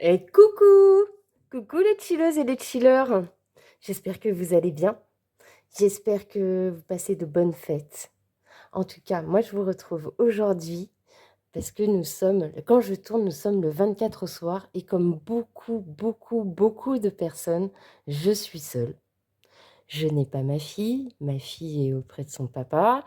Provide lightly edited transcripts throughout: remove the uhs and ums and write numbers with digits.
Et coucou! Coucou les chilleuses et les chillers! J'espère que vous allez bien. J'espère que vous passez de bonnes fêtes. En tout cas, moi je vous retrouve aujourd'hui parce que quand je tourne, nous sommes le 24 au soir et comme beaucoup de personnes, je suis seule. Je n'ai pas ma fille est auprès de son papa.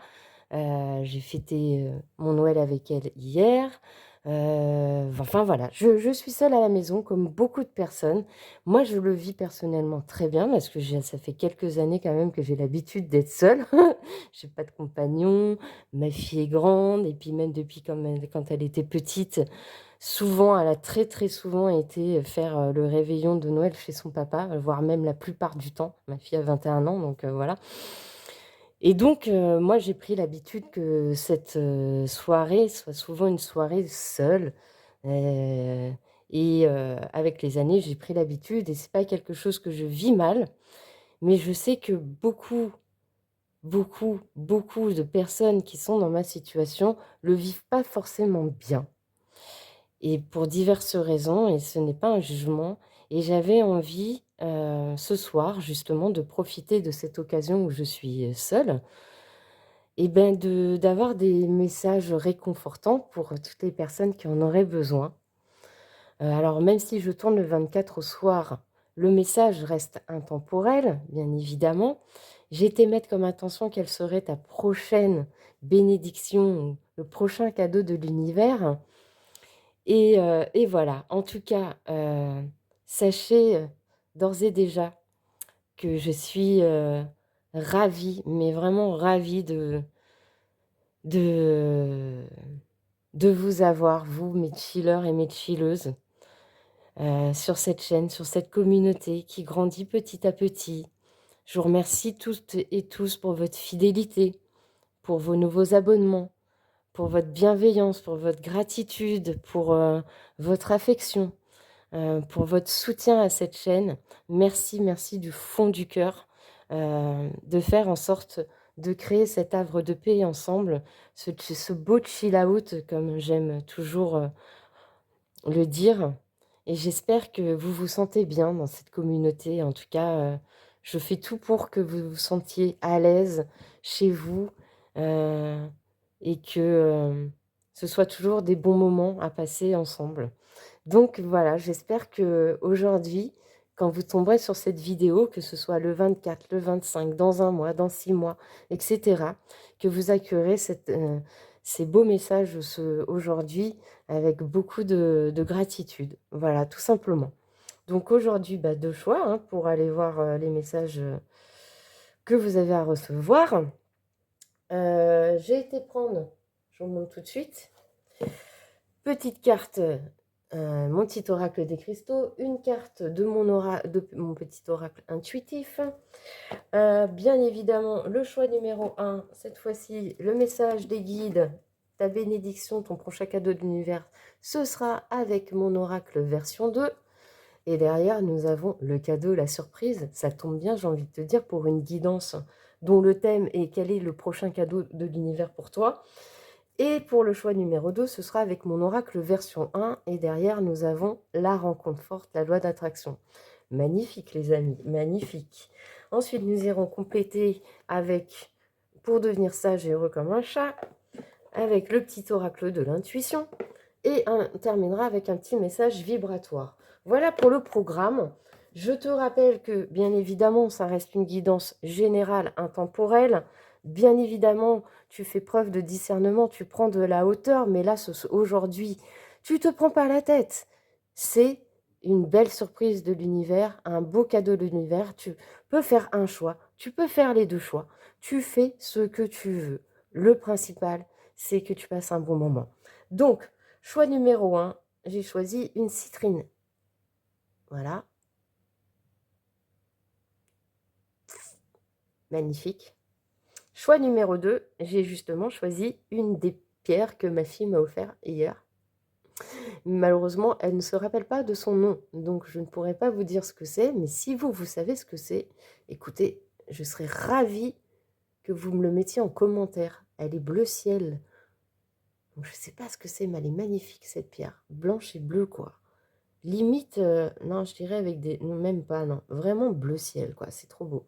J'ai fêté, mon Noël avec elle hier. Enfin voilà, je suis seule à la maison comme beaucoup de personnes. Moi, je le vis personnellement très bien parce que ça fait quelques années quand même que j'ai l'habitude d'être seule. J'ai pas de compagnon, ma fille est grande et puis même depuis quand elle était petite, souvent, elle a très souvent été faire, le réveillon de Noël chez son papa, voire même la plupart du temps. Ma fille a 21 ans donc voilà. Et donc, moi, j'ai pris l'habitude que cette, soirée soit souvent une soirée seule, heu avec les années, j'ai pris l'habitude et c'est pas quelque chose que je vis mal, mais je sais que beaucoup de personnes qui sont dans ma situation le vivent pas forcément bien et pour diverses raisons et ce n'est pas un jugement et j'avais envie, ce soir justement de profiter de cette occasion où je suis, seule et ben, d'avoir des messages réconfortants pour toutes les personnes qui en auraient besoin. Alors même si je tourne le 24 au soir, le message reste intemporel, bien évidemment. J'ai été mettre comme intention quelle serait ta prochaine bénédiction ou le prochain cadeau de l'univers et voilà. En tout cas, sachez, d'ores et déjà que je suis, ravie, mais vraiment ravie de de vous avoir, vous, mes chillers et mes chilleuses, sur cette chaîne, sur cette communauté qui grandit petit à petit. Je vous remercie toutes et tous pour votre fidélité, pour vos nouveaux abonnements, pour votre bienveillance, pour votre gratitude, pour, votre affection, pour votre soutien à cette chaîne. Merci du fond du cœur, de faire en sorte de créer cet havre de paix ensemble, ce beau chill out comme j'aime toujours, le dire et j'espère que vous vous sentez bien dans cette communauté. En tout cas, je fais tout pour que vous vous sentiez à l'aise chez vous, heu et que, ce soit toujours des bons moments à passer ensemble. Donc voilà, j'espère qu'aujourd'hui, quand vous tomberez sur cette vidéo, que ce soit le 24, le 25, dans un mois, dans 6 mois et cetera, que vous accueillerez ces beaux messages aujourd'hui avec beaucoup de gratitude. Voilà, tout simplement. Donc aujourd'hui, bah, 2 choix, hein, pour aller voir, les messages, que vous avez à recevoir. J'ai été prendre, je vous montre tout de suite, petite carte, mon petit oracle des cristaux, une carte de mon petit oracle intuitif. Bien évidemment, le choix numéro 1, cette fois-ci, le message des guides, ta bénédiction, ton prochain cadeau de l'univers, ce sera avec mon oracle version 2. Et derrière, nous avons le cadeau, la surprise. Ça tombe bien, j'ai envie de te dire, pour une guidance dont le thème est quel est le prochain cadeau de l'univers pour toi. Et pour le choix numéro 2, ce sera avec mon oracle version 1. Et derrière, nous avons la rencontre forte, la loi d'attraction. Magnifique, les amis, magnifique. Ensuite, nous irons compléter avec, pour devenir sage et heureux comme un chat, avec le petit oracle de l'intuition. Et on terminera avec un petit message vibratoire. Voilà pour le programme. Je te rappelle que, bien évidemment, ça reste une guidance générale, intemporelle. Bien évidemment, tu fais preuve de discernement, tu prends de la hauteur, mais là, aujourd'hui, tu te prends pas la tête. C'est une belle surprise de l'univers, un beau cadeau de l'univers. Tu peux faire un choix, tu peux faire les deux choix. Tu fais ce que tu veux. Le principal, c'est que tu passes un bon moment. Donc, choix numéro 1, j'ai choisi une citrine. Voilà, magnifique. Choix numéro 2, j'ai justement choisi une des pierres que ma fille m'a offert hier. Malheureusement, elle ne se rappelle pas de son nom, donc je ne pourrais pas vous dire ce que c'est, mais si vous, vous savez ce que c'est, écoutez, je serais ravie que vous me le mettiez en commentaire. Elle est bleu ciel. Donc je ne sais pas ce que c'est, mais elle est magnifique cette pierre. Blanche et bleue, quoi. limite, non, je dirais avec des non, même pas, non, vraiment bleu ciel, quoi, c'est trop beau.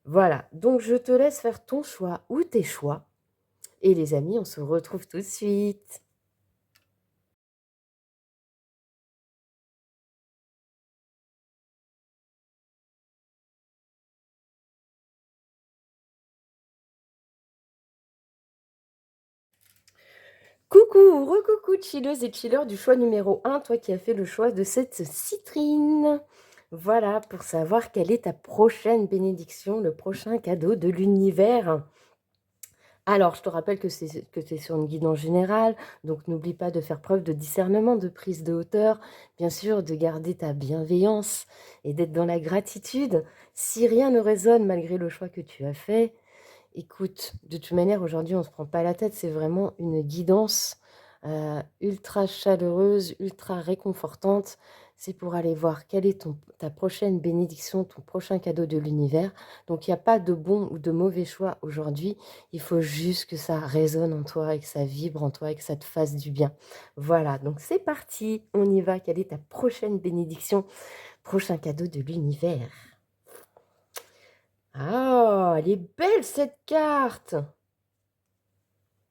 Voilà, donc je te laisse faire ton choix ou tes choix et les amis, on se retrouve tout de suite. Coucou, recoucou chilleuse et chilleur du choix numéro un, toi qui as fait le choix de cette citrine. Voilà, pour savoir quelle est ta prochaine bénédiction, le prochain cadeau de l'univers. Alors, je te rappelle que tu es sur une guidance générale, donc n'oublie pas de faire preuve de discernement, de prise de hauteur, bien sûr, de garder ta bienveillance et d'être dans la gratitude. Si rien ne résonne malgré le choix que tu as fait, écoute, de toute manière, aujourd'hui, on ne se prend pas la tête, c'est vraiment une guidance ultra chaleureuse, ultra réconfortante. C'est pour aller voir quelle est ta prochaine bénédiction, ton prochain cadeau de l'univers. Donc, il n'y a pas de bon ou de mauvais choix aujourd'hui. Il faut juste que ça résonne en toi et que ça vibre en toi et que ça te fasse du bien. Voilà, donc c'est parti, on y va. Quelle est ta prochaine bénédiction, prochain cadeau de l'univers? Ah, elle est belle cette carte!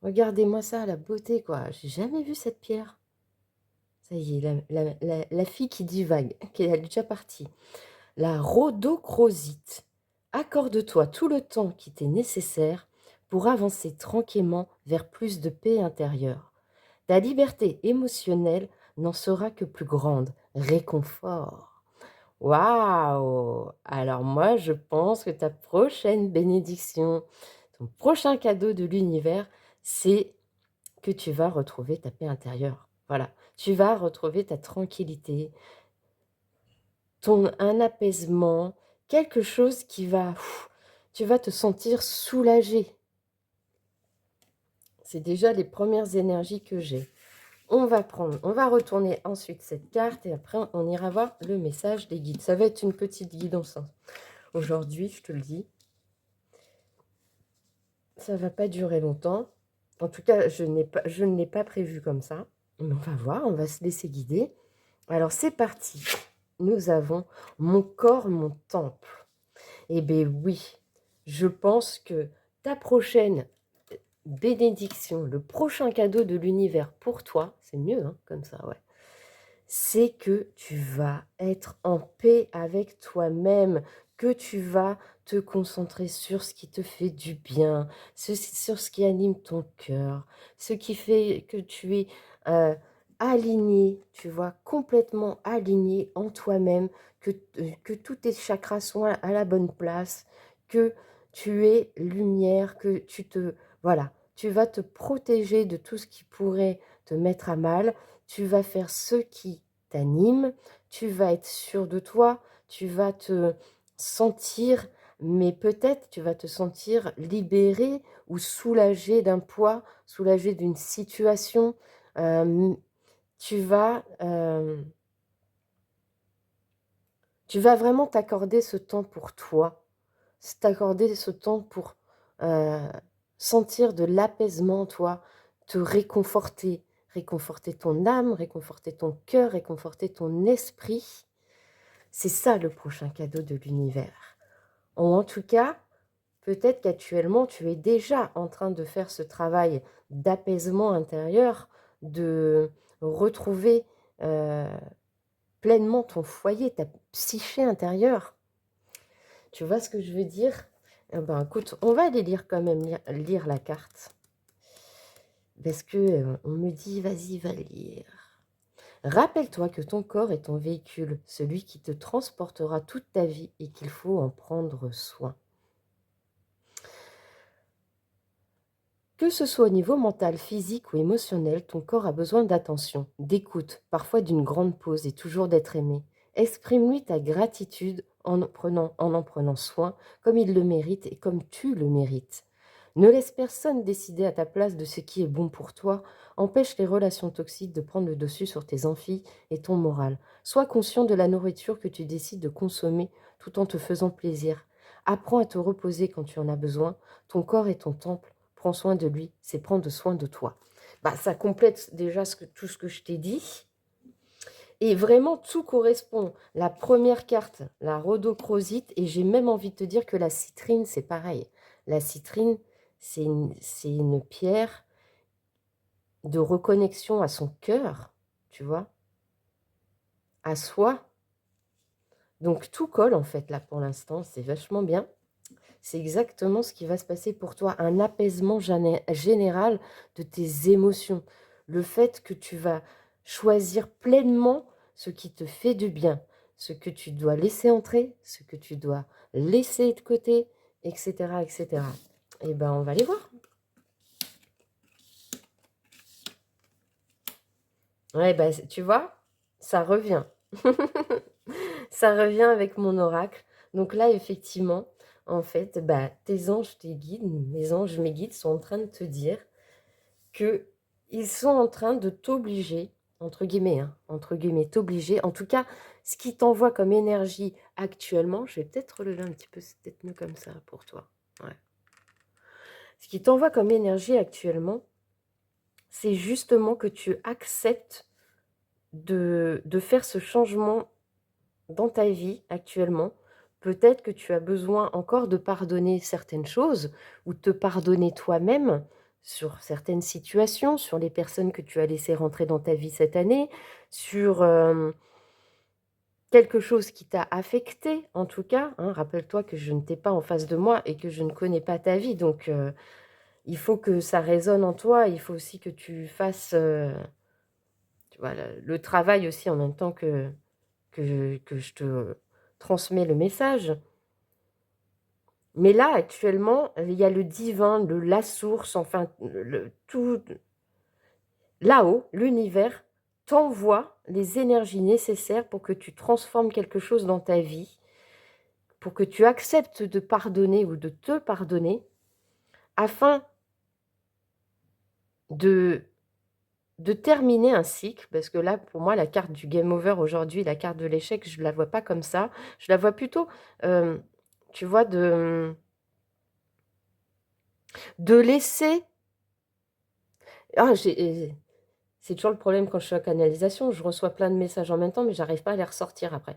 Regardez-moi ça, la beauté, quoi. J'ai jamais vu cette pierre. Ça y est, la fille qui divague, qui est déjà partie. La rhodochrosite. Accorde-toi tout le temps qui t'est nécessaire pour avancer tranquillement vers plus de paix intérieure. Ta liberté émotionnelle n'en sera que plus grande. Réconfort. Waouh! Alors moi, je pense que ta prochaine bénédiction, ton prochain cadeau de l'univers, c'est que tu vas retrouver ta paix intérieure. Voilà, tu vas retrouver ta tranquillité, un apaisement, quelque chose qui va, tu vas te sentir soulagé. C'est déjà les premières énergies que j'ai. On va retourner ensuite cette carte et après on ira voir le message des guides. Ça va être une petite guidance, hein. Aujourd'hui, je te le dis, ça va pas durer longtemps. En tout cas, je ne l'ai pas prévu comme ça. Mais on va voir, on va se laisser guider. Alors c'est parti. Nous avons mon corps, mon temple. Eh bien oui, je pense que ta prochaine bénédiction, le prochain cadeau de l'univers pour toi, c'est mieux hein, comme ça, ouais, c'est que tu vas être en paix avec toi-même, que tu vas te concentrer sur ce qui te fait du bien, sur ce qui anime ton cœur, ce qui fait que tu es euh, aligné, tu vois, complètement aligné en toi-même, que tous tes chakras sont à la bonne place, que tu es lumière, que tu te... Voilà, tu vas te protéger de tout ce qui pourrait te mettre à mal, tu vas faire ce qui t'anime, tu vas être sûr de toi, tu vas te sentir, mais peut-être tu vas te sentir libéré ou soulagé d'un poids, soulagé d'une situation. Euh, tu vas, euh, tu vas vraiment t'accorder ce temps pour toi, t'accorder ce temps pour euh, sentir de l'apaisement en toi, te réconforter, réconforter ton âme, réconforter ton cœur, réconforter ton esprit. C'est ça le prochain cadeau de l'univers. Ou en tout cas, peut-être qu'actuellement, tu es déjà en train de faire ce travail d'apaisement intérieur, de retrouver euh, pleinement ton foyer, ta psyché intérieure. Tu vois ce que je veux dire? Eh ben, écoute, on va aller lire quand même, lire la carte. Parce que on me dit, vas-y, va lire. Rappelle-toi que ton corps est ton véhicule, celui qui te transportera toute ta vie et qu'il faut en prendre soin. Que ce soit au niveau mental, physique ou émotionnel, ton corps a besoin d'attention, d'écoute, parfois d'une grande pause et toujours d'être aimé. Exprime-lui ta gratitude en prenant soin, comme il le mérite et comme tu le mérites. Ne laisse personne décider à ta place de ce qui est bon pour toi. Empêche les relations toxiques de prendre le dessus sur tes amphis et ton moral. Sois conscient de la nourriture que tu décides de consommer tout en te faisant plaisir. Apprends à te reposer quand tu en as besoin. Ton corps est ton temple. Prends soin de lui, c'est prendre soin de toi. Bah, ça complète déjà tout ce que je t'ai dit. Et vraiment, tout correspond. La première carte, la rhodochrosite, et j'ai même envie de te dire que la citrine, c'est pareil. La citrine, c'est une pierre de reconnexion à son cœur, tu vois, à soi. Donc tout colle en fait là pour l'instant, c'est vachement bien. C'est exactement ce qui va se passer pour toi, un apaisement général de tes émotions. Le fait que tu vas choisir pleinement ce qui te fait du bien, ce que tu dois laisser entrer, ce que tu dois laisser de côté, etc. etc. Et ben on va les voir. Ouais, ben, tu vois, ça revient. Ça revient avec mon oracle. Donc là, effectivement, en fait, bah, tes anges, tes guides, mes anges, mes guides sont en train de te dire que ils sont en train de t'obliger, entre guillemets, t'obliger. En tout cas, ce qui t'envoie comme énergie actuellement, je vais peut-être relever un petit peu, c'est peut-être mieux comme ça pour toi. Ouais. Ce qui t'envoie comme énergie actuellement, c'est justement que tu acceptes de faire ce changement dans ta vie actuellement. Peut-être que tu as besoin encore de pardonner certaines choses ou te pardonner toi-même sur certaines situations, sur les personnes que tu as laissées rentrer dans ta vie cette année, sur quelque chose qui t'a affecté en tout cas, hein. Rappelle-toi que je ne t'ai pas en face de moi et que je ne connais pas ta vie. Donc, il faut que ça résonne en toi. Il faut aussi que tu fasses tu vois, le travail aussi en même temps que je te transmets le message. Mais là, actuellement, il y a le divin, la source, enfin, tout là-haut, l'univers t'envoie les énergies nécessaires pour que tu transformes quelque chose dans ta vie, pour que tu acceptes de pardonner ou de te pardonner, afin de, de terminer un cycle, parce que là, pour moi, la carte du game over aujourd'hui, la carte de l'échec, je ne la vois pas comme ça. Je la vois plutôt, euh, tu vois, de laisser... Ah, c'est toujours le problème quand je suis en canalisation, je reçois plein de messages en même temps, mais j'arrive pas à les ressortir après.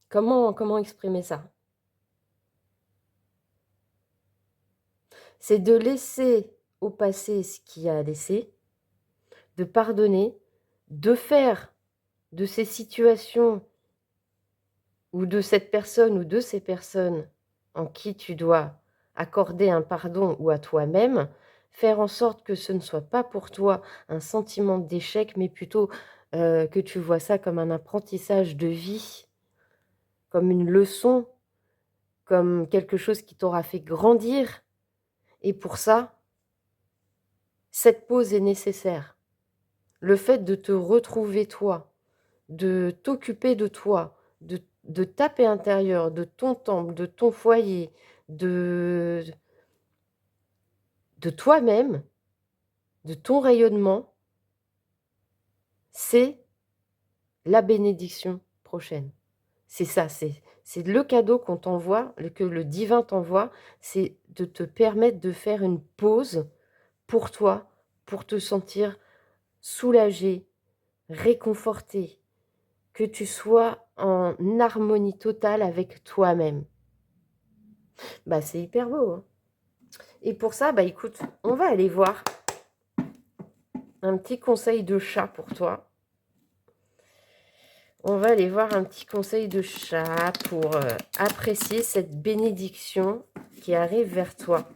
Comment exprimer ça? C'est de laisser au passé ce qu'il y a à laisser, de pardonner, de faire de ces situations ou de cette personne ou de ces personnes en qui tu dois accorder un pardon ou à toi-même, faire en sorte que ce ne soit pas pour toi un sentiment d'échec, mais plutôt que tu vois ça comme un apprentissage de vie, comme une leçon, comme quelque chose qui t'aura fait grandir. Et pour ça, cette pause est nécessaire. Le fait de te retrouver toi, de t'occuper de toi, de ta paix intérieure, de ton temple, de ton foyer, de, de toi-même, de ton rayonnement, c'est la bénédiction prochaine. C'est ça, c'est le cadeau qu'on t'envoie, que le divin t'envoie, c'est de te permettre de faire une pause pour toi, pour te sentir soulagé, réconforté, que tu sois en harmonie totale avec toi-même. Bah, c'est hyper beau, hein. Et pour ça, bah écoute, on va aller voir un petit conseil de chat pour toi. On va aller voir un petit conseil de chat pour apprécier cette bénédiction qui arrive vers toi.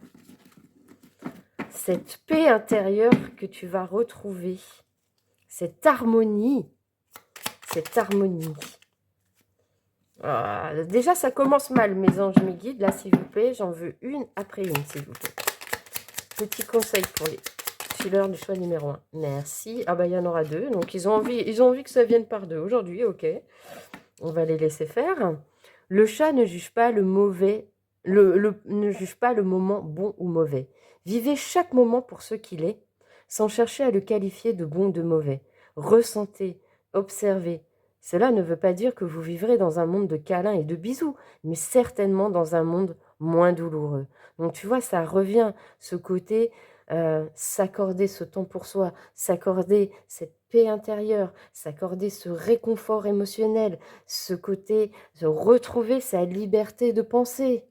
Cette paix intérieure que tu vas retrouver. Cette harmonie. Cette harmonie. Ah, déjà, ça commence mal, mes anges, mes guides. Là, s'il vous plaît, j'en veux une après une, s'il vous plaît. Petit conseil pour les fileurs du choix numéro 1. Merci. Ah bah, il y en aura deux. Donc, ils ont envie que ça vienne par deux aujourd'hui. Ok. On va les laisser faire. Le chat ne juge pas le mauvais, ne juge pas le moment bon ou mauvais. Vivez chaque moment pour ce qu'il est, sans chercher à le qualifier de bon ou de mauvais. Ressentez, observez. Cela ne veut pas dire que vous vivrez dans un monde de câlins et de bisous, mais certainement dans un monde moins douloureux. Donc tu vois, ça revient, ce côté, s'accorder ce temps pour soi, s'accorder cette paix intérieure, s'accorder ce réconfort émotionnel, ce côté, de retrouver sa liberté de penser.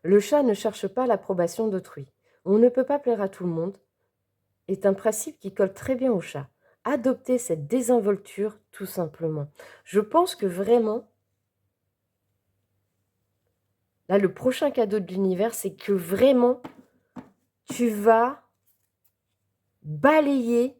Le chat ne cherche pas l'approbation d'autrui. On ne peut pas plaire à tout le monde, est un principe qui colle très bien au chat. Adopter cette désinvolture, tout simplement. Je pense que vraiment, là, le prochain cadeau de l'univers, c'est que vraiment, tu vas balayer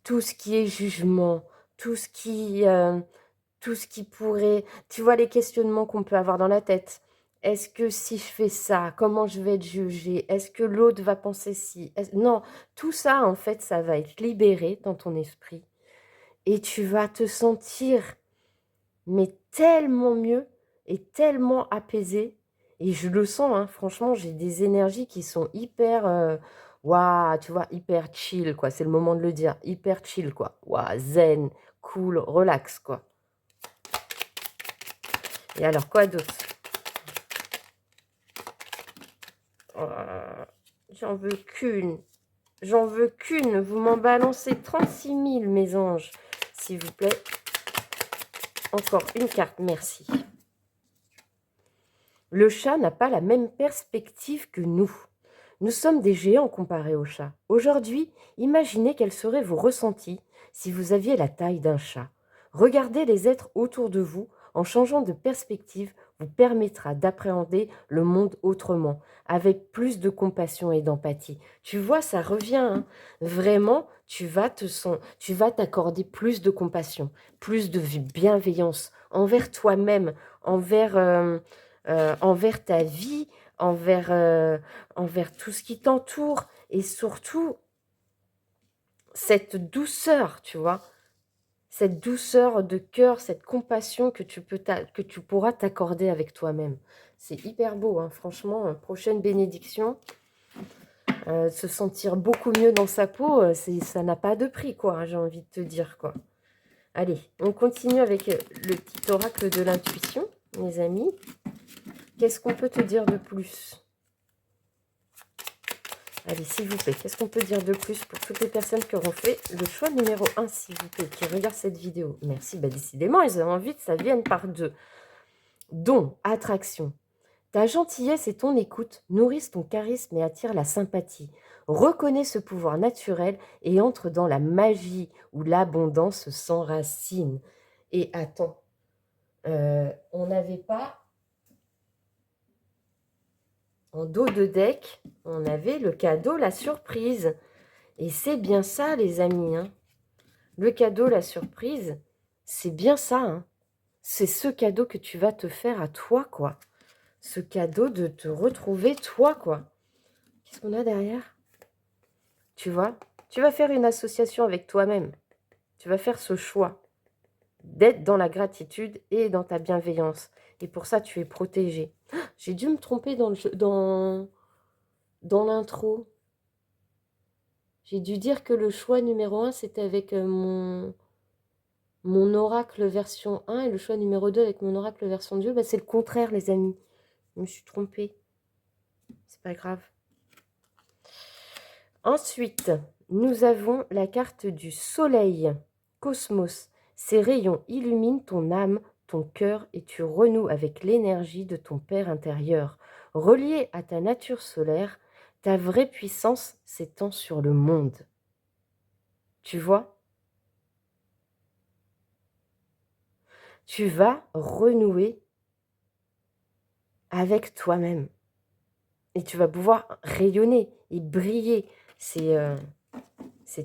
tout ce qui est jugement, tout ce qui pourrait... Tu vois les questionnements qu'on peut avoir dans la tête. Est-ce que si je fais ça, comment je vais être jugée? Est-ce que l'autre va penser si? Non, tout ça, en fait, ça va être libéré dans ton esprit. Et tu vas te sentir, mais tellement mieux et tellement apaisé. Et je le sens, hein, franchement, j'ai des énergies qui sont hyper... waouh, tu vois, hyper chill, quoi. C'est le moment de le dire. Hyper chill, quoi. Waouh, zen, cool, relax, quoi. Et alors, quoi d'autre? J'en veux qu'une. J'en veux qu'une. Vous m'en balancez 36 000, mes anges. S'il vous plaît. Encore une carte, merci. Le chat n'a pas la même perspective que nous. Nous sommes des géants comparés au chat. Aujourd'hui, imaginez quels seraient vos ressentis si vous aviez la taille d'un chat. Regardez les êtres autour de vous en changeant de perspective vous permettra d'appréhender le monde autrement, avec plus de compassion et d'empathie. Tu vois, ça revient, hein. Vraiment, tu vas t'accorder plus de compassion, plus de bienveillance envers toi-même, envers ta vie, envers tout ce qui t'entoure, et surtout cette douceur, tu vois, cette douceur de cœur, cette compassion que tu pourras t'accorder avec toi-même. C'est hyper beau, hein, franchement. Prochaine bénédiction, se sentir beaucoup mieux dans sa peau, ça n'a pas de prix, quoi, hein, j'ai envie de te dire, quoi. Allez, on continue avec le petit oracle de l'intuition, mes amis. Qu'est-ce qu'on peut te dire de plus? Allez, s'il vous plaît, qu'est-ce qu'on peut dire de plus pour toutes les personnes qui auront fait le choix numéro 1, s'il vous plaît, qui regardent cette vidéo? Merci, bah décidément, ils ont envie que ça vienne par deux. Don, attraction. Ta gentillesse et ton écoute nourrissent ton charisme et attirent la sympathie. Reconnais ce pouvoir naturel et entre dans la magie où l'abondance s'enracine. Et attends, on n'avait pas... En dos de deck, on avait le cadeau, la surprise. Et c'est bien ça, les amis, hein. Le cadeau, la surprise, c'est bien ça, hein. C'est ce cadeau que tu vas te faire à toi, quoi. Ce cadeau de te retrouver toi, quoi. Qu'est-ce qu'on a derrière? Tu vois, tu vas faire une association avec toi-même. Tu vas faire ce choix d'être dans la gratitude et dans ta bienveillance. Et pour ça, tu es protégé. J'ai dû me tromper dans l'intro. J'ai dû dire que le choix numéro 1, c'était avec mon oracle version 1 et le choix numéro 2 avec mon oracle version 2. Bah, c'est le contraire, les amis. Je me suis trompée. C'est pas grave. Ensuite, nous avons la carte du soleil. Cosmos. Ces rayons illuminent ton âme, ton cœur et tu renoues avec l'énergie de ton Père intérieur. Relié à ta nature solaire, ta vraie puissance s'étend sur le monde. Tu vois? Tu vas renouer avec toi-même. Et tu vas pouvoir rayonner et briller. C'est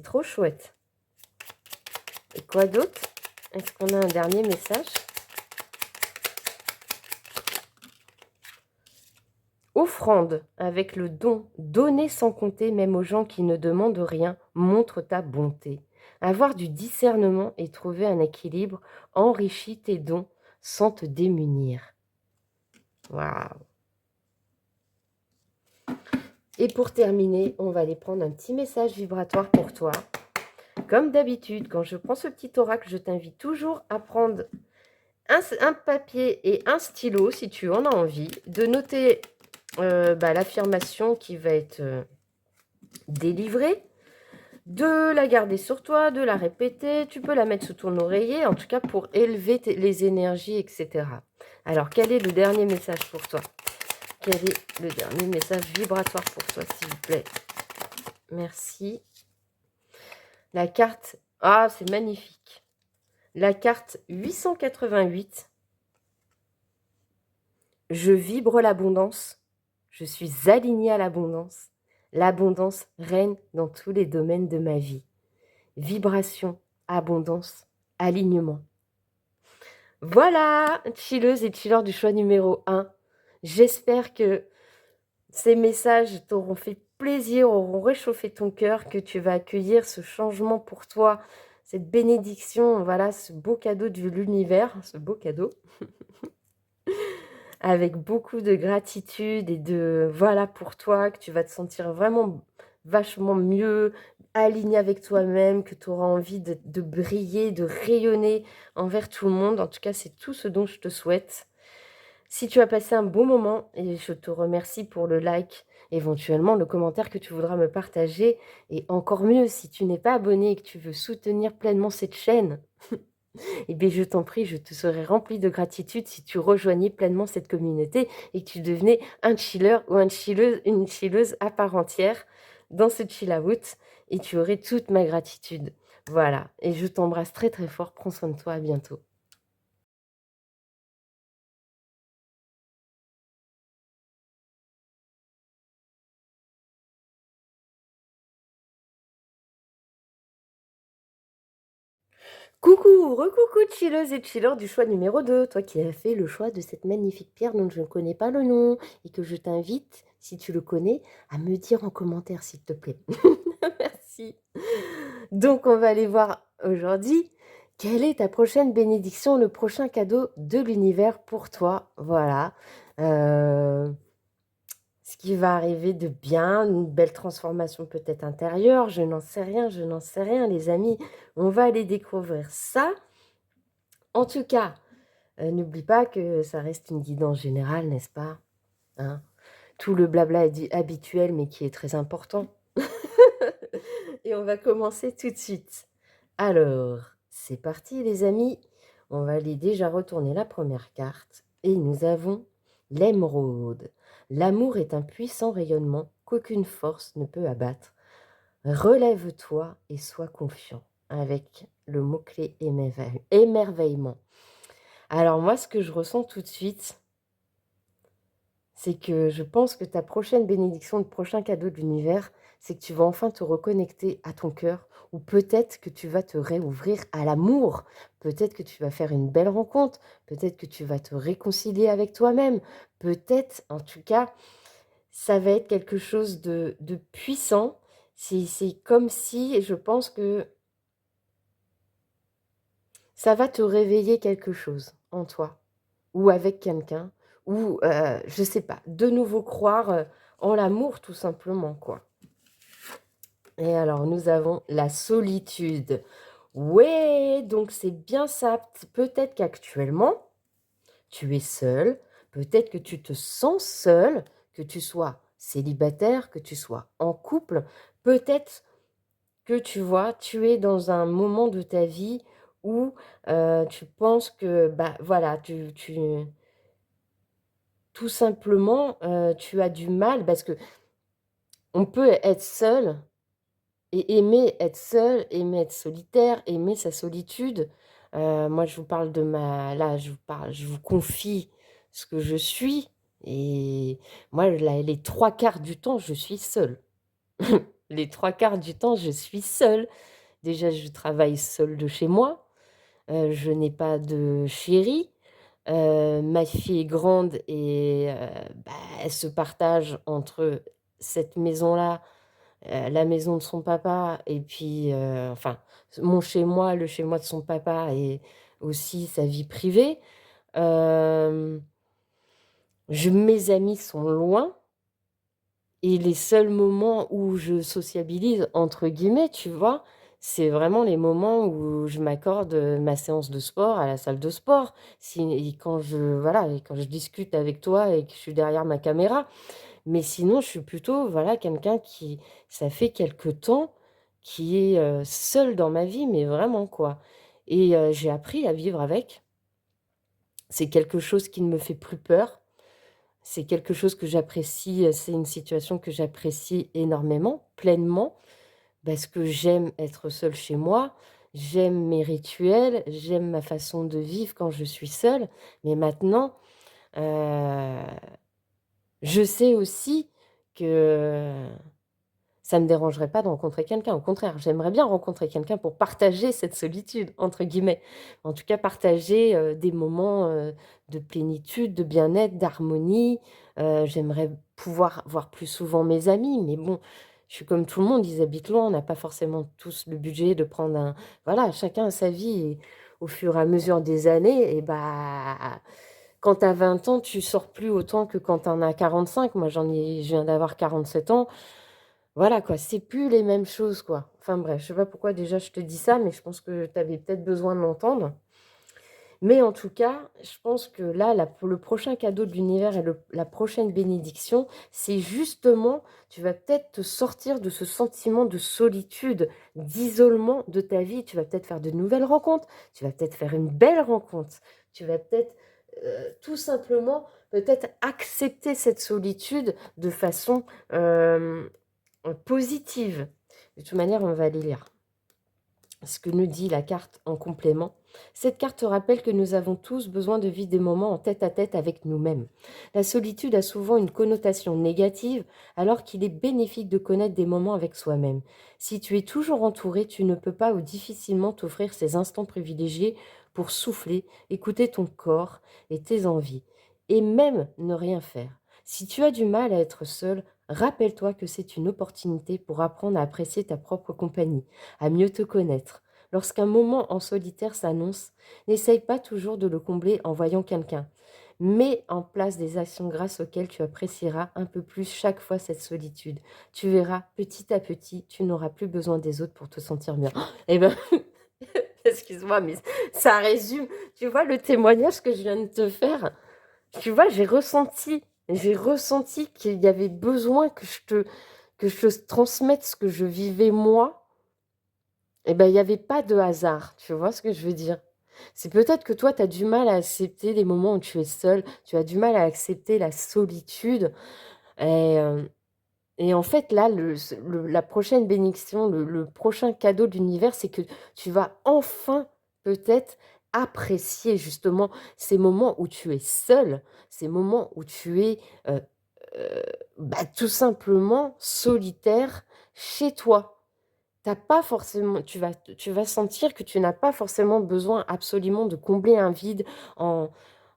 trop chouette. Et quoi d'autre? Est-ce qu'on a un dernier message? Offrande avec le don. Donner sans compter, même aux gens qui ne demandent rien, montre ta bonté. Avoir du discernement et trouver un équilibre enrichit tes dons sans te démunir. Waouh! Et pour terminer, on va aller prendre un petit message vibratoire pour toi. Comme d'habitude, quand je prends ce petit oracle, je t'invite toujours à prendre un papier et un stylo, si tu en as envie, de noter l'affirmation qui va être délivrer, de la garder sur toi, de la répéter. Tu peux la mettre sous ton oreiller, en tout cas pour élever les énergies, etc. Alors, quel est le dernier message pour toi? Quel est le dernier message vibratoire pour toi, s'il vous plaît? Merci. La carte, ah, c'est magnifique. La carte 888. Je vibre l'abondance. Je suis alignée à l'abondance. L'abondance règne dans tous les domaines de ma vie. Vibration, abondance, alignement. Voilà, chilleuse et chilleur du choix numéro 1. J'espère que ces messages t'auront fait plaisir, auront réchauffé ton cœur, que tu vas accueillir ce changement pour toi, cette bénédiction, voilà, ce beau cadeau de l'univers, ce beau cadeau, avec beaucoup de gratitude et de voilà pour toi, que tu vas te sentir vraiment vachement mieux, aligné avec toi-même, que tu auras envie de briller, de rayonner envers tout le monde. En tout cas, c'est tout ce dont je te souhaite. Si tu as passé un bon moment, et je te remercie pour le like, éventuellement le commentaire que tu voudras me partager, et encore mieux, si tu n'es pas abonné et que tu veux soutenir pleinement cette chaîne, eh bien je t'en prie, je te serai remplie de gratitude si tu rejoignais pleinement cette communauté et que tu devenais un chiller ou une chilleuse à part entière dans ce chill out, et tu aurais toute ma gratitude. Voilà, et je t'embrasse très très fort, prends soin de toi, à bientôt. Coucou, recoucou chilleuse et chilleur du choix numéro 2, toi qui as fait le choix de cette magnifique pierre dont je ne connais pas le nom et que je t'invite, si tu le connais, à me dire en commentaire s'il te plaît. Merci. Donc on va aller voir aujourd'hui quelle est ta prochaine bénédiction, le prochain cadeau de l'univers pour toi. Voilà. Euh, Ce qui va arriver de bien, une belle transformation peut-être intérieure, je n'en sais rien, je n'en sais rien les amis. On va aller découvrir ça. En tout cas, n'oublie pas que ça reste une guidance générale, n'est-ce pas? Hein? Tout le blabla est habituel, mais qui est très important. Et on va commencer tout de suite. Alors, c'est parti les amis. On va aller déjà retourner la première carte. Et nous avons l'émeraude. L'amour est un puissant rayonnement qu'aucune force ne peut abattre. Relève-toi et sois confiant, avec le mot-clé émerveillement. Alors moi, ce que je ressens tout de suite, c'est que je pense que ta prochaine bénédiction, le prochain cadeau de l'univers, c'est que tu vas enfin te reconnecter à ton cœur, ou peut-être que tu vas te réouvrir à l'amour, peut-être que tu vas faire une belle rencontre, peut-être que tu vas te réconcilier avec toi-même, peut-être, en tout cas, ça va être quelque chose de puissant. C'est comme si, je pense que ça va te réveiller quelque chose en toi, ou avec quelqu'un, ou je sais pas, de nouveau croire en l'amour tout simplement, quoi. Et alors, nous avons la solitude. Ouais, donc c'est bien ça. Peut-être qu'actuellement, tu es seul, peut-être que tu te sens seul, que tu sois célibataire, que tu sois en couple, peut-être que tu vois, tu es dans un moment de ta vie où tu penses que, bah voilà, tout simplement, tu as du mal parce que on peut être seul et aimer être seul, aimer être solitaire, aimer sa solitude. Moi, je vous parle de ma là, je vous confie ce que je suis et moi, les 3 quarts du temps, je suis seule. Les 3 quarts du temps, je suis seule. Déjà, je travaille seule de chez moi, je n'ai pas de chéri, ma fille est grande et bah, elle se partage entre cette maison-là, la maison de son papa et puis, enfin, mon chez moi, le chez moi de son papa et aussi sa vie privée. Hem, mes amis sont loin et les seuls moments où je «sociabilise» entre guillemets, tu vois? C'est vraiment les moments où je m'accorde, ma séance de sport à la salle de sport. Si et quand je voilà et quand je discute avec toi et que je suis derrière ma caméra. Mais sinon, je suis plutôt, voilà, quelqu'un qui ça fait quelque temps, qui est, seul dans ma vie, mais vraiment, quoi. Et j'ai appris à vivre avec. C'est quelque chose qui ne me fait plus peur. C'est quelque chose que j'apprécie, c'est une situation que j'apprécie énormément, pleinement. Parce que j'aime être seule chez moi, j'aime mes rituels, j'aime ma façon de vivre quand je suis seule. Mais maintenant, heu, je sais aussi que ça ne me dérangerait pas de rencontrer quelqu'un. Au contraire, j'aimerais bien rencontrer quelqu'un pour partager cette «solitude» entre guillemets. En tout cas, partager, des moments, de plénitude, de bien-être, d'harmonie. J'aimerais pouvoir voir plus souvent mes amis, mais bon, je suis comme tout le monde, ils habitent loin, on n'a pas forcément tous le budget de prendre un voilà, chacun a sa vie et au fur et à mesure des années et bah, quand tu as 20 ans, tu sors plus autant que quand tu en as 45. Moi, je viens d'avoir 47 ans. Voilà quoi, c'est plus les mêmes choses quoi. Enfin bref, je sais pas pourquoi déjà je te dis ça, mais je pense que tu avais peut-être besoin de l'entendre. Mais en tout cas, je pense que là, le prochain cadeau de l'univers et la prochaine bénédiction, c'est justement, tu vas peut-être te sortir de ce sentiment de solitude, d'isolement de ta vie. Tu vas peut-être faire de nouvelles rencontres, tu vas peut-être faire une belle rencontre, tu vas peut-être tout simplement, peut-être accepter cette solitude de façon positive. De toute manière, on va aller lire ce que nous dit la carte en complément. Cette carte rappelle que nous avons tous besoin de vivre des moments en tête-à-tête avec nous-mêmes. La solitude a souvent une connotation négative, alors qu'il est bénéfique de connaître des moments avec soi-même. Si tu es toujours entouré, tu ne peux pas ou difficilement t'offrir ces instants privilégiés pour souffler, écouter ton corps et tes envies, et même ne rien faire. Si tu as du mal à être seul, rappelle-toi que c'est une opportunité pour apprendre à apprécier ta propre compagnie, à mieux te connaître. Lorsqu'un moment en solitaire s'annonce, n'essaye pas toujours de le combler en voyant quelqu'un. Mets en place des actions grâce auxquelles tu apprécieras un peu plus chaque fois cette solitude. Tu verras, petit à petit, tu n'auras plus besoin des autres pour te sentir bien. Eh ben, excuse-moi, mais ça résume, tu vois, le témoignage que je viens de te faire. Tu vois, j'ai ressenti qu'il y avait besoin que je te transmette ce que je vivais moi. Et ben, il y avait pas de hasard, tu vois ce que je veux dire? C'est peut-être que toi, tu as du mal à accepter les moments où tu es seul, tu as du mal à accepter la solitude et en fait, là, la prochaine bénédiction, le prochain cadeau de l'univers, c'est que tu vas enfin, peut-être, apprécier justement ces moments où tu es seul, ces moments où tu es, heu bah, tout simplement solitaire chez toi. T'as pas forcément tu vas sentir que tu n'as pas forcément besoin absolument de combler un vide en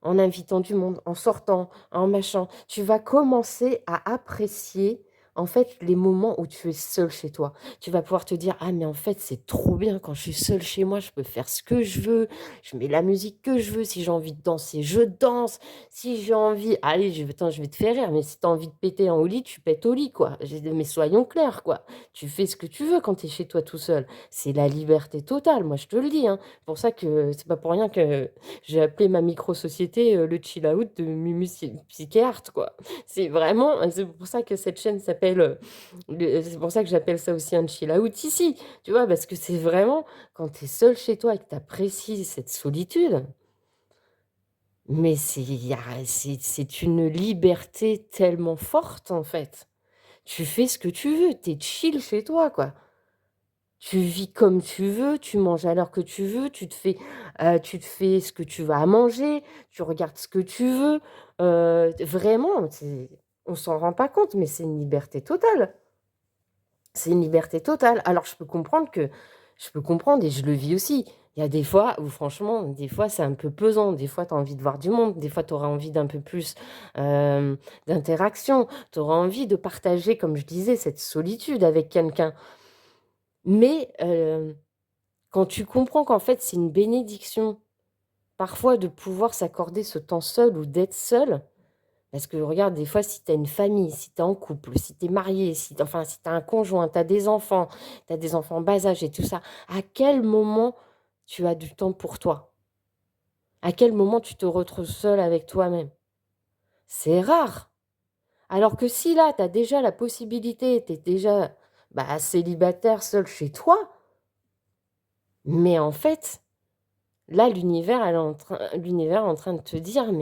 invitant du monde, en sortant, en machin. Tu vas commencer à apprécier, en fait, les moments où tu es seul chez toi. Tu vas pouvoir te dire: «Ah mais en fait, c'est trop bien quand je suis seule chez moi, je peux faire ce que je veux, je mets la musique que je veux, si j'ai envie de danser, je danse, si j'ai envie» allez, je vais te faire rire, mais si tu as envie de péter au lit, tu pètes au lit, quoi. Mais soyons clairs, quoi. Tu fais ce que tu veux quand tu es chez toi tout seul. C'est la liberté totale, moi je te le dis, hein. Pour ça que c'est pas pour rien que j'ai appelé ma micro-société, le chill out de Mumu Psyché-Art, quoi. C'est pour ça que cette chaîne s'appelle, c'est pour ça que j'appelle ça aussi un chill out ici, tu vois? Parce que c'est vraiment quand tu es seul chez toi et que tu apprécies cette solitude, mais c'est une liberté tellement forte, en fait. Tu fais ce que tu veux, tu es chill chez toi, quoi. Tu vis comme tu veux, tu manges à l'heure que tu veux, tu te fais ce que tu vas à manger, tu regardes ce que tu veux, vraiment, on s'en rend pas compte, mais c'est une liberté totale. C'est une liberté totale. Alors je peux comprendre et je le vis aussi. Il y a des fois où franchement, des fois c'est un peu pesant, des fois tu as envie de voir du monde, des fois tu auras envie d'un peu plus, hem, d'interaction, tu auras envie de partager, comme je disais, cette solitude avec quelqu'un. Mais quand tu comprends qu'en fait, c'est une bénédiction, parfois, de pouvoir s'accorder ce temps seul ou d'être seul, Parce que regarde, des fois, si tu as une famille, si tu es en couple, si tu es marié, si, enfin, si tu as un conjoint, tu as des enfants, en bas âge et tout ça, à quel moment tu as du temps pour toi? À quel moment tu te retrouves seul avec toi-même? C'est rare. Alors que si là, tu as déjà la possibilité, tu es déjà célibataire, seul chez toi, mais en fait, là, l'univers est en train de te dire,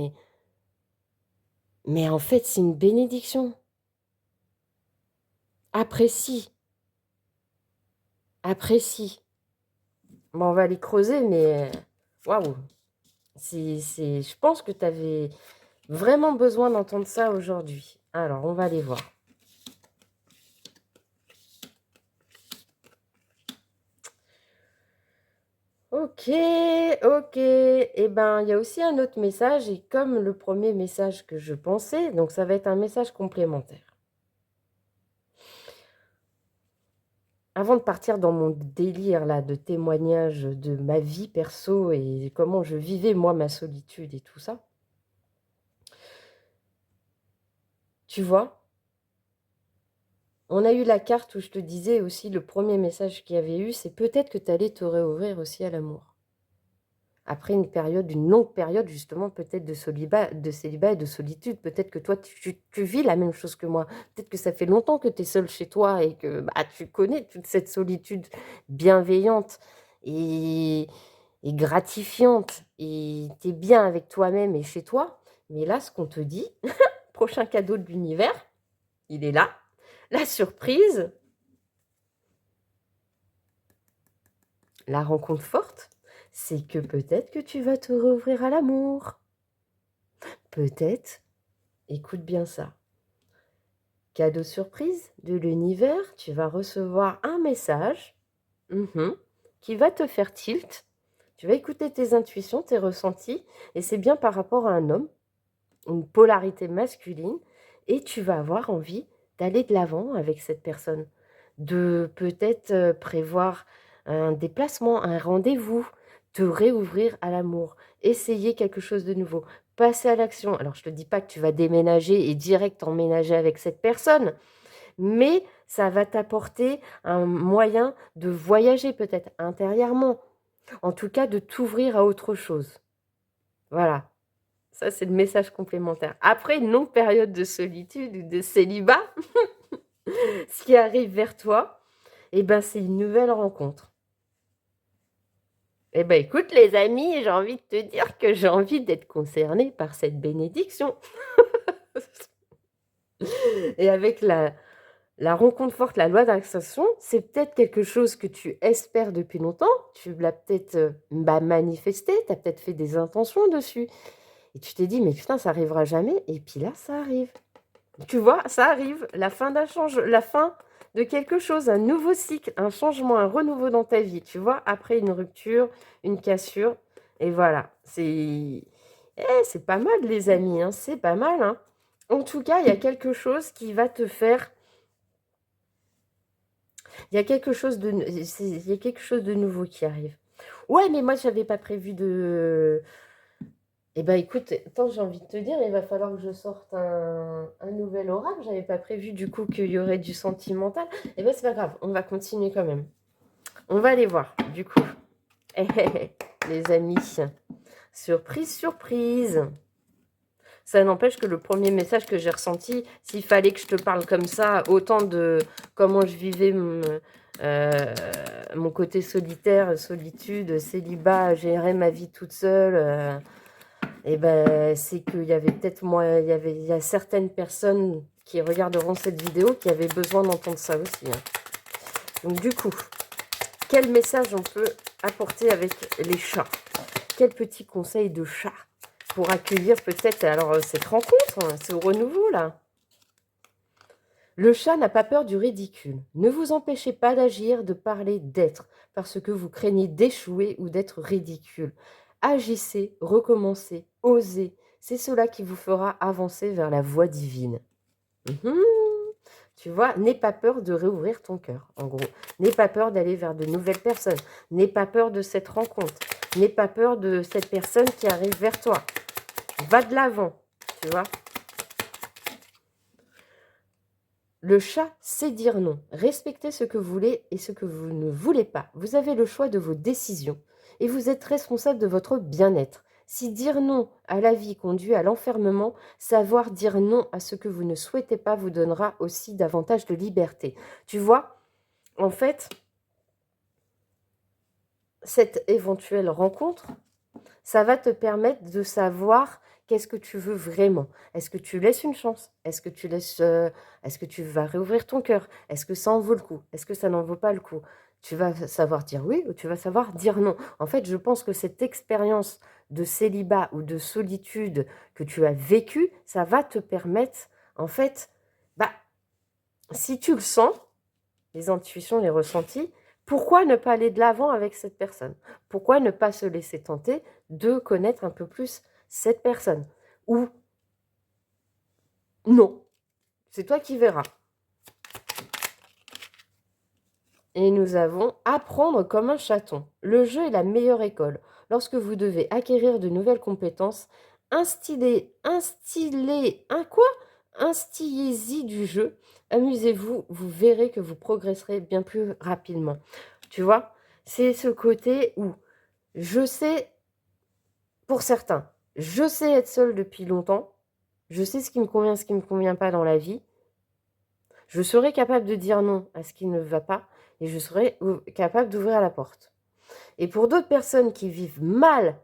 mais en fait, c'est une bénédiction. Apprécie, apprécie. Bon, on va les creuser, mais waouh! Je pense que tu avais vraiment besoin d'entendre ça aujourd'hui. Alors, on va aller voir. Ok, ok. Eh ben, il y a aussi un autre message, et comme le premier message que je pensais, donc ça va être un message complémentaire. Avant de partir dans mon délire là de témoignage de ma vie perso et comment je vivais moi ma solitude et tout ça, tu vois, on a eu la carte où je te disais aussi le premier message qu'il y avait eu, c'est peut-être que tu allais te réouvrir aussi à l'amour. Après une longue période justement peut-être de célibat et de solitude, peut-être que toi tu vis la même chose que moi, peut-être que ça fait longtemps que tu es seule chez toi et que tu connais toute cette solitude bienveillante et, et gratifiante, et tu es bien avec toi-même et chez toi. Mais là, ce qu'on te dit, prochain cadeau de l'univers, il est là, la surprise, la rencontre forte, c'est que peut-être que tu vas te rouvrir à l'amour. Peut-être, écoute bien ça. Cadeau surprise de l'univers, tu vas recevoir un message qui va te faire tilt. Tu vas écouter tes intuitions, tes ressentis, et c'est bien par rapport à un homme, une polarité masculine, et tu vas avoir envie d'aller de l'avant avec cette personne, de peut-être prévoir un déplacement, un rendez-vous, te réouvrir à l'amour, essayer quelque chose de nouveau, passer à l'action. Alors, je ne te dis pas que tu vas déménager et direct emménager avec cette personne, mais ça va t'apporter un moyen de voyager peut-être intérieurement, en tout cas de t'ouvrir à autre chose. Voilà. Ça, c'est le message complémentaire. Après une longue période de solitude ou de célibat, ce qui arrive vers toi, c'est une nouvelle rencontre. Écoute, les amis, j'ai envie de te dire que j'ai envie d'être concernée par cette bénédiction. Et avec la rencontre forte, la loi d'attraction, c'est peut-être quelque chose que tu espères depuis longtemps. Tu l'as peut-être manifesté, tu as peut-être fait des intentions dessus. Et tu t'es dit, mais putain, ça arrivera jamais. Et puis là, ça arrive. Tu vois, ça arrive, la fin la fin de quelque chose, un nouveau cycle, un changement, un renouveau dans ta vie, tu vois, après une rupture, une cassure, et voilà, c'est pas mal les amis, hein, c'est pas mal, hein. En tout cas, il y a quelque chose qui va te faire, il y a quelque chose de nouveau qui arrive. Ouais, mais moi, j'avais pas prévu de... écoute, attends, j'ai envie de te dire, il va falloir que je sorte un nouvel oracle. J'avais pas prévu du coup qu'il y aurait du sentimental. C'est pas grave, on va continuer quand même. On va aller voir, du coup. Les amis, surprise, surprise. Ça n'empêche que le premier message que j'ai ressenti, s'il fallait que je te parle comme ça, autant de comment je vivais mon côté solitaire, solitude, célibat, gérer ma vie toute seule... c'est qu'il y avait peut-être il y a certaines personnes qui regarderont cette vidéo qui avaient besoin d'entendre ça aussi, hein. Donc du coup, quel message on peut apporter avec les chats? Quel petit conseil de chat pour accueillir peut-être cette rencontre, hein, ce renouveau là? Le chat n'a pas peur du ridicule. Ne vous empêchez pas d'agir, de parler, d'être, parce que vous craignez d'échouer ou d'être ridicule. Agissez, recommencez, osez. C'est cela qui vous fera avancer vers la voie divine. Tu vois, n'aie pas peur de réouvrir ton cœur, en gros. N'aie pas peur d'aller vers de nouvelles personnes. N'aie pas peur de cette rencontre. N'aie pas peur de cette personne qui arrive vers toi. Va de l'avant, tu vois. Le chat sait dire non. Respectez ce que vous voulez et ce que vous ne voulez pas. Vous avez le choix de vos décisions et vous êtes responsable de votre bien-être. Si dire non à la vie conduit à l'enfermement, savoir dire non à ce que vous ne souhaitez pas vous donnera aussi davantage de liberté. Tu vois, en fait, cette éventuelle rencontre, ça va te permettre de savoir qu'est-ce que tu veux vraiment. Est-ce que tu laisses une chance? Est-ce que tu laisses, est-ce que tu vas réouvrir ton cœur? Est-ce que ça en vaut le coup? Est-ce que ça n'en vaut pas le coup? Tu vas savoir dire oui ou tu vas savoir dire non. En fait, je pense que cette expérience de célibat ou de solitude que tu as vécue, ça va te permettre, en fait, bah, si tu le sens, les intuitions, les ressentis, pourquoi ne pas aller de l'avant avec cette personne? Pourquoi ne pas se laisser tenter de connaître un peu plus cette personne? Ou non, c'est toi qui verras. Et nous avons apprendre comme un chaton. Le jeu est la meilleure école. Lorsque vous devez acquérir de nouvelles compétences, instillez-y du jeu. Amusez-vous, vous verrez que vous progresserez bien plus rapidement. Tu vois, c'est ce côté où je sais, pour certains, je sais être seule depuis longtemps. Je sais ce qui me convient, ce qui ne me convient pas dans la vie. Je serai capable de dire non à ce qui ne va pas et je serai capable d'ouvrir la porte. Et pour d'autres personnes qui vivent mal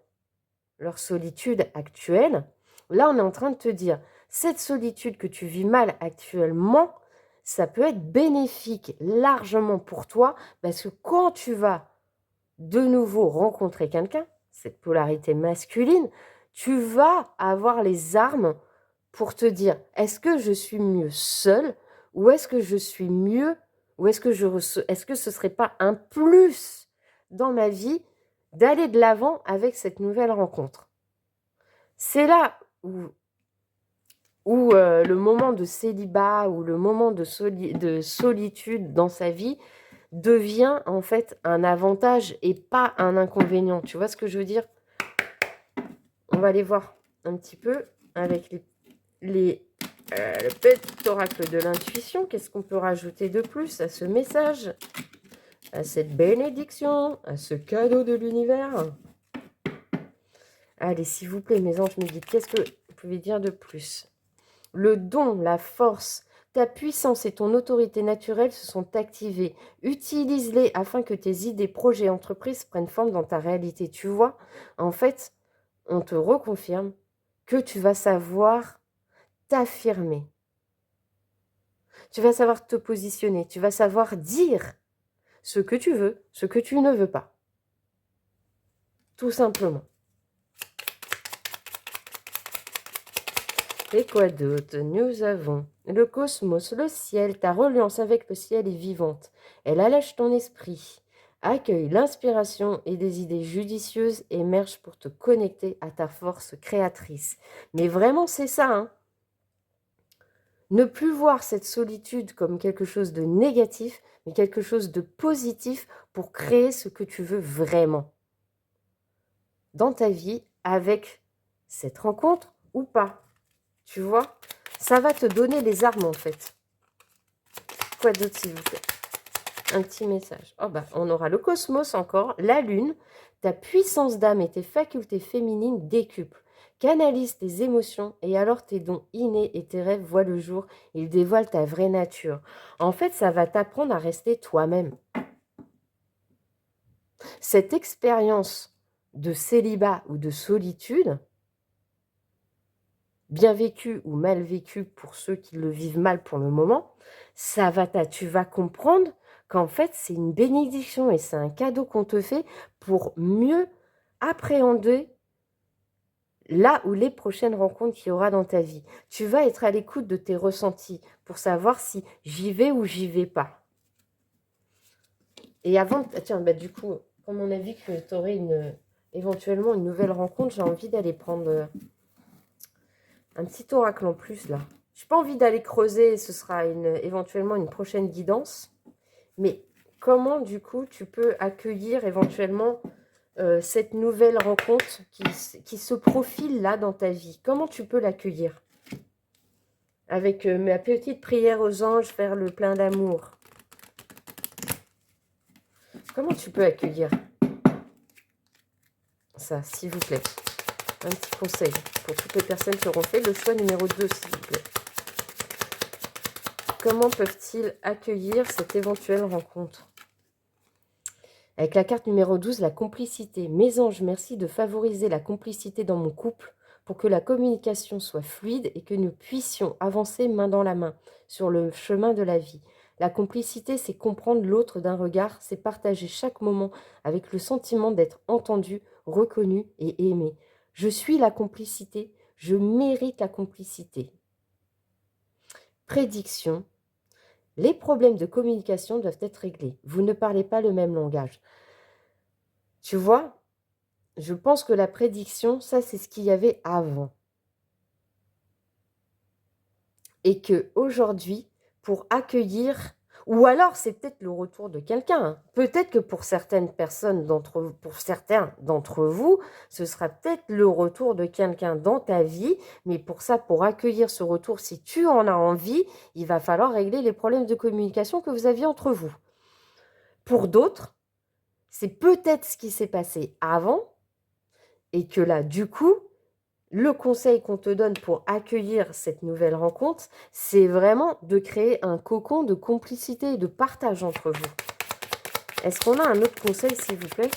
leur solitude actuelle, là, on est en train de te dire, cette solitude que tu vis mal actuellement, ça peut être bénéfique largement pour toi parce que quand tu vas de nouveau rencontrer quelqu'un, cette polarité masculine, tu vas avoir les armes pour te dire, est-ce que je suis mieux seule ou est-ce que je suis mieux ou est-ce que ce serait pas un plus dans ma vie d'aller de l'avant avec cette nouvelle rencontre? C'est là où le moment de célibat ou le moment de solitude dans sa vie devient en fait un avantage et pas un inconvénient. Tu vois ce que je veux dire? On va aller voir un petit peu avec le petit oracle de l'intuition. Qu'est-ce qu'on peut rajouter de plus à ce message, à cette bénédiction, à ce cadeau de l'univers? Allez, s'il vous plaît, mes anges me dites, qu'est-ce que vous pouvez dire de plus? Le don, la force, ta puissance et ton autorité naturelle se sont activés. Utilise-les afin que tes idées, projets, entreprises prennent forme dans ta réalité. Tu vois, en fait, on te reconfirme que tu vas savoir t'affirmer. Tu vas savoir te positionner. Tu vas savoir dire ce que tu veux, ce que tu ne veux pas. Tout simplement. Et quoi d'autre? Nous avons le cosmos, le ciel. Ta reliance avec le ciel est vivante. Elle allège ton esprit. Accueille l'inspiration et des idées judicieuses émergent pour te connecter à ta force créatrice. Mais vraiment, c'est ça, hein. Ne plus voir cette solitude comme quelque chose de négatif, mais quelque chose de positif pour créer ce que tu veux vraiment dans ta vie avec cette rencontre ou pas. Tu vois, ça va te donner les armes en fait. Quoi d'autre s'il vous plaît? Un petit message. Oh bah, on aura le cosmos encore, la lune, ta puissance d'âme et tes facultés féminines décuplent. Canalise tes émotions et alors tes dons innés et tes rêves voient le jour. Ils dévoilent ta vraie nature. En fait, ça va t'apprendre à rester toi-même. Cette expérience de célibat ou de solitude, bien vécu ou mal vécu pour ceux qui le vivent mal pour le moment, tu vas comprendre qu'en fait, c'est une bénédiction et c'est un cadeau qu'on te fait pour mieux appréhender là où les prochaines rencontres qu'il y aura dans ta vie. Tu vas être à l'écoute de tes ressentis pour savoir si j'y vais ou j'y vais pas. Et avant, tiens, bah, du coup, comme on a vu que tu aurais éventuellement une nouvelle rencontre, j'ai envie d'aller prendre un petit oracle en plus là. Je n'ai pas envie d'aller creuser, ce sera éventuellement une prochaine guidance. Mais comment du coup tu peux accueillir éventuellement cette nouvelle rencontre qui se profile là dans ta vie? Comment tu peux l'accueillir? avec ma petite prière aux anges, faire le plein d'amour. Comment tu peux accueillir ça, s'il vous plaît? Un petit conseil pour toutes les personnes qui auront fait le choix numéro 2, s'il vous plaît. Comment peuvent-ils accueillir cette éventuelle rencontre? Avec la carte numéro 12, la complicité. Mes anges, merci de favoriser la complicité dans mon couple pour que la communication soit fluide et que nous puissions avancer main dans la main sur le chemin de la vie. La complicité, c'est comprendre l'autre d'un regard, c'est partager chaque moment avec le sentiment d'être entendu, reconnu et aimé. Je suis la complicité, je mérite la complicité. Prédiction. Les problèmes de communication doivent être réglés. Vous ne parlez pas le même langage. Tu vois, je pense que la prédiction, ça, c'est ce qu'il y avait avant. Et qu'aujourd'hui, pour accueillir, ou alors c'est peut-être le retour de quelqu'un. Hein. Peut-être que pour certaines personnes, pour certains d'entre vous, ce sera peut-être le retour de quelqu'un dans ta vie. Mais pour ça, pour accueillir ce retour, si tu en as envie, il va falloir régler les problèmes de communication que vous aviez entre vous. Pour d'autres, c'est peut-être ce qui s'est passé avant et que là, du coup, le conseil qu'on te donne pour accueillir cette nouvelle rencontre, c'est vraiment de créer un cocon de complicité et de partage entre vous. Est-ce qu'on a un autre conseil, s'il vous plaît?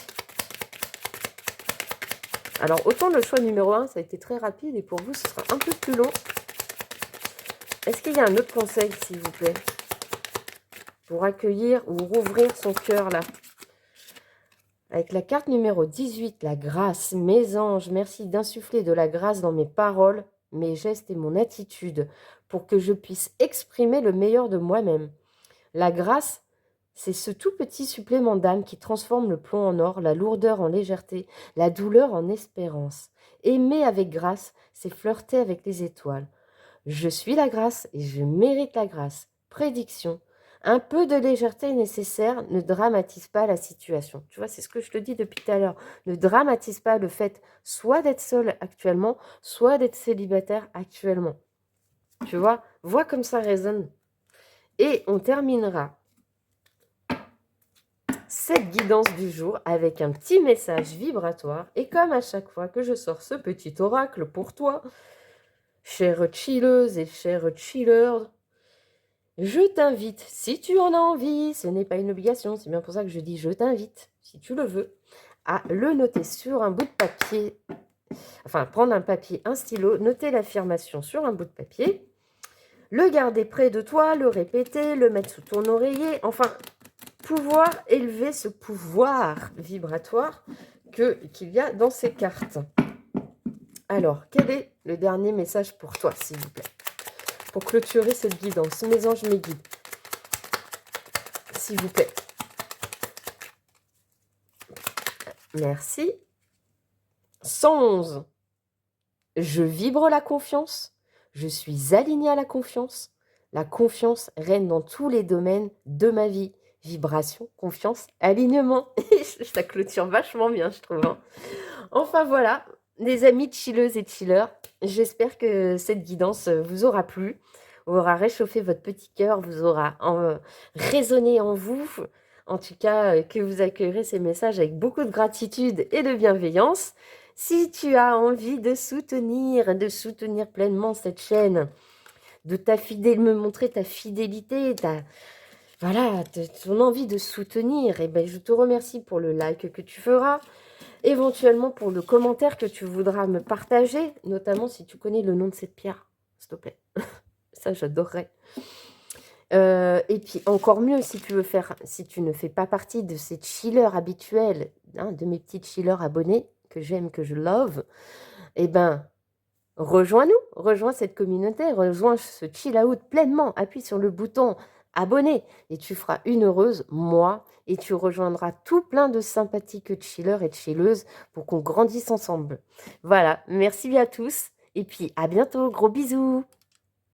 Alors, autant le choix numéro 1, ça a été très rapide et pour vous, ce sera un peu plus long. Est-ce qu'il y a un autre conseil, s'il vous plaît, pour accueillir ou rouvrir son cœur, là? Avec la carte numéro 18, la grâce. Mes anges, merci d'insuffler de la grâce dans mes paroles, mes gestes et mon attitude pour que je puisse exprimer le meilleur de moi-même. La grâce, c'est ce tout petit supplément d'âme qui transforme le plomb en or, la lourdeur en légèreté, la douleur en espérance. Aimer avec grâce, c'est flirter avec les étoiles. Je suis la grâce et je mérite la grâce. Prédiction. Un peu de légèreté est nécessaire, ne dramatise pas la situation. Tu vois, c'est ce que je te dis depuis tout à l'heure. Ne dramatise pas le fait soit d'être seul actuellement, soit d'être célibataire actuellement. Tu vois, vois comme ça résonne. Et on terminera cette guidance du jour avec un petit message vibratoire. Et comme à chaque fois que je sors ce petit oracle pour toi, chère chilleuse et chère chiller, je t'invite, si tu en as envie, ce n'est pas une obligation, c'est bien pour ça que je dis je t'invite, si tu le veux, à le noter sur un bout de papier, enfin prendre un papier, un stylo, noter l'affirmation sur un bout de papier, le garder près de toi, le répéter, le mettre sous ton oreiller, enfin, pouvoir élever ce pouvoir vibratoire qu'il y a dans ces cartes. Alors, quel est le dernier message pour toi, s'il vous plaît, pour clôturer cette guidance? Mes anges, mes guides, s'il vous plaît. Merci. 111. Je vibre la confiance. Je suis alignée à la confiance. La confiance règne dans tous les domaines de ma vie. Vibration, confiance, alignement. Je la clôture vachement bien, je trouve. Hein. Enfin voilà, les amis chilleuses et chillers, j'espère que cette guidance vous aura plu, aura réchauffé votre petit cœur, vous aura résonné en vous. En tout cas, que vous accueillerez ces messages avec beaucoup de gratitude et de bienveillance. Si tu as envie de soutenir pleinement cette chaîne, me montrer ta fidélité, voilà, ton envie de soutenir, et ben, je te remercie pour le like que tu feras, éventuellement pour le commentaire que tu voudras me partager, notamment si tu connais le nom de cette pierre, s'il te plaît. Ça, j'adorerais. Et puis, encore mieux, si tu ne fais pas partie de ces chillers habituels, hein, de mes petites chillers abonnés, que j'aime, que je love, eh ben, rejoins-nous, rejoins cette communauté, rejoins ce chill out pleinement, appuie sur le bouton abonner et tu feras une heureuse, moi, et tu rejoindras tout plein de sympathiques chillers et chilleuses pour qu'on grandisse ensemble. Voilà, merci à tous et puis à bientôt, gros bisous.